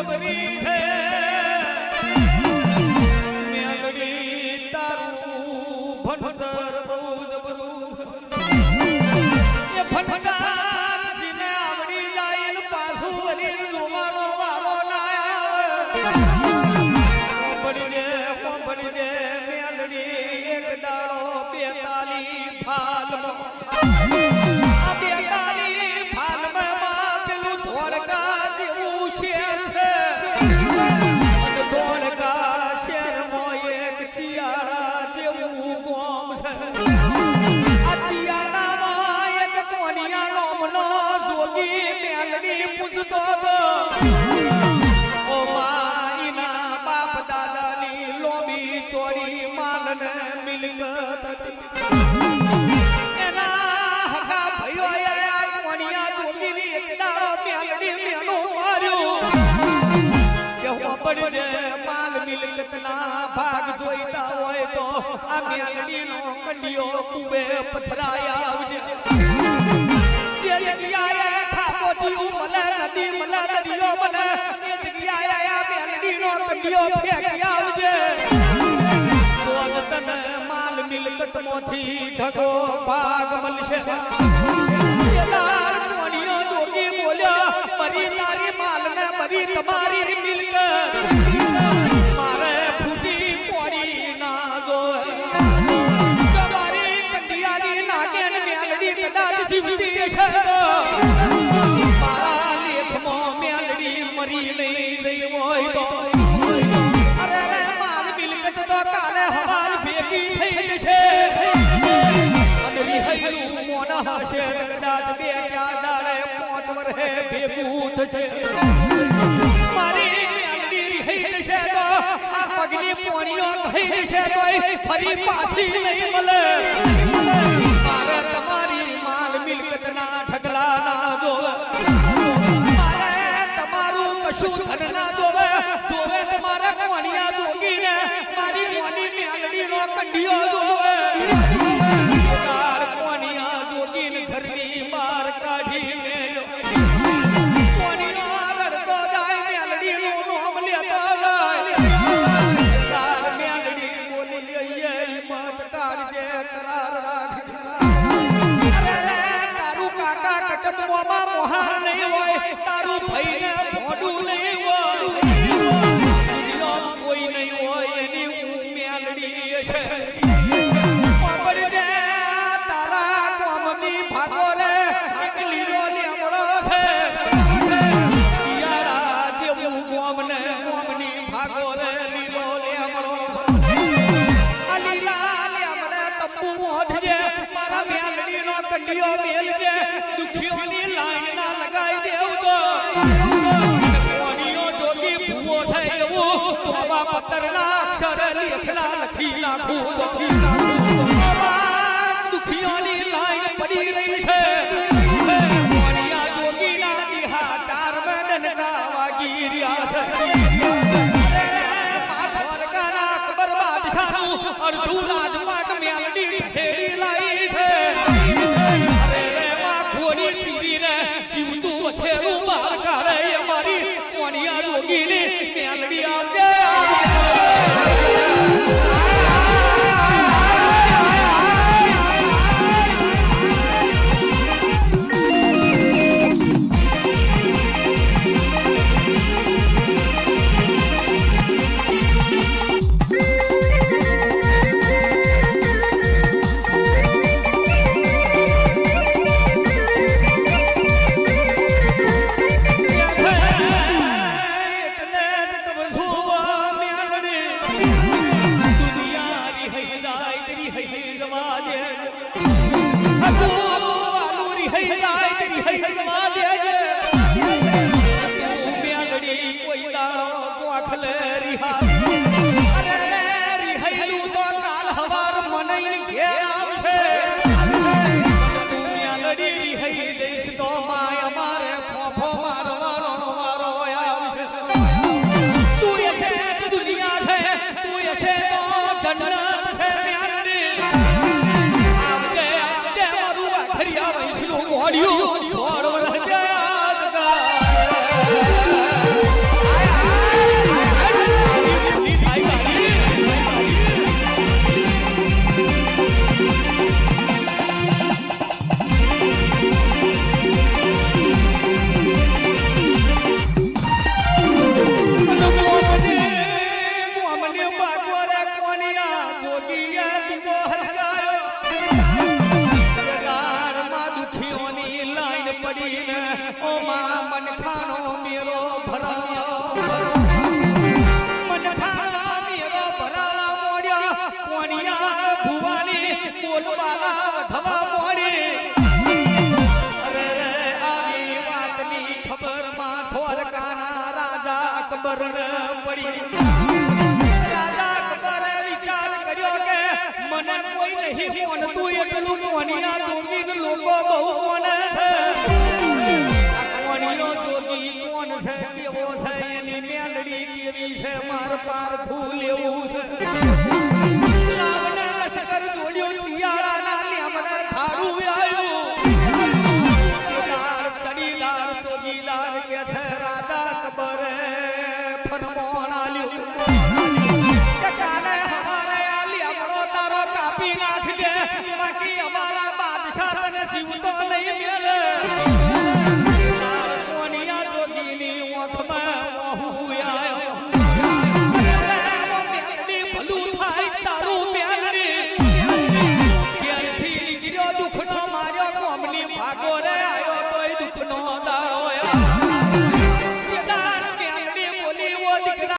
જબરી છે મેલડી તારું ભણતર બહુ જબરું એ ભણતર જીને આવડી જાય ને પાછું વળી જોવાનો વારો ના આવે પડી દે મેલડી એક દાડો 42 ફાલમાં માલ મિલકતના ભાગ જોઈતા હોય તો આ મેલડીનો કંડિયો કુવે પથરાય આવજે જે જગ્યાએ ખાપો જીવ મળે નદી મળે દરિયો મળે એ જગ્યાએ આ મેલડીનો કંડિયો ફેંકી આવજે તો જ તને માલ મિલકતમાંથી ઢગો ભાગ મળશે મરી તારી માલને મરી તમારી મિલકત મારે ફૂટી પડી ના જોય તમારી કંડિયાની નાગેન મેલડી કદાચ જીવતી છે મારા લેખમાં મેલડી મરી નહીં જઈ હોય તો અરે માલ મિલકત તો કાલે હવાર ભેગી થઈ જશે અને વિહૈરું મોન હશે કદાચ 2-4 દાડે ભેગું થશે મારી મેલડી રહી જશે તો આ પગની પોણીઓ થઈ જશે તો ફરી પાછી નહીં મળે મારે તમારી માલ મિલકતના ઢગલા ના જોવે મારે તમારું કશું ધન ના જોવે જોવે તમારા કોણિયા જોગીને મારી મોની મેલડીનો કંડિયો જોવે કોણિયા જોગીને ઘરની બહાર કાઢી તારું ભાઈને ભોડું નહીં હોય કોઈ નહીં હોય એની મેલડી છે તારા કોમની ભાગો રે એક લીલો લેમડો છે શિયાળા જેવું કોમને કોમની ભાગો રે લીલો લેમડો આ લીલા લેમડે તંબુ મોઢજે મારા મેલડીનો કંડિયો મેલજે દુખીઓની લાઈન ના લગાઈ દેવું તો કોણીઓ જોગી ભૂવો છે એવું તોબા પત્તરના અક્ષર લેખલા લખી નાખું દુખીઓની લાઈન પડી રહી છે કોણિયા જોગીના દિહા 4 માં ડનકા વાગી રહ્યા છે દ્વારકાના અકબર બાદશાહનું અર્ધું રાજપાટ મેલડી ફેરી લાઈ છે જીવતું છેલું બહાર કાઢે અમારી કોણિયા જોગીની મેલડી આવજે What are you? અકબર પડી રાજા અકબરે વિચાર કર્યો કે મને કોઈ નહીં કોનતું એટલું કોનિયા જોગીન લોકો બહુ કોને છે આ કોનિયો જોગી કોણ છે કેવો છે એની મેલડી કેવી છે માર પારખું લેવું છે લાવના લશ્કર જોડ્યો ચિયાળાના લેમડા થાળું આવ્યું ચડીદાર ચોગીદાર કે છે રાજા અકબરે ફરમાન આલ્યું કે કાલે હમારે આ લેમડો તારો કાપી નાખજે બાકી અમારા બાદશાહ તને જીવતો નહીં મેલે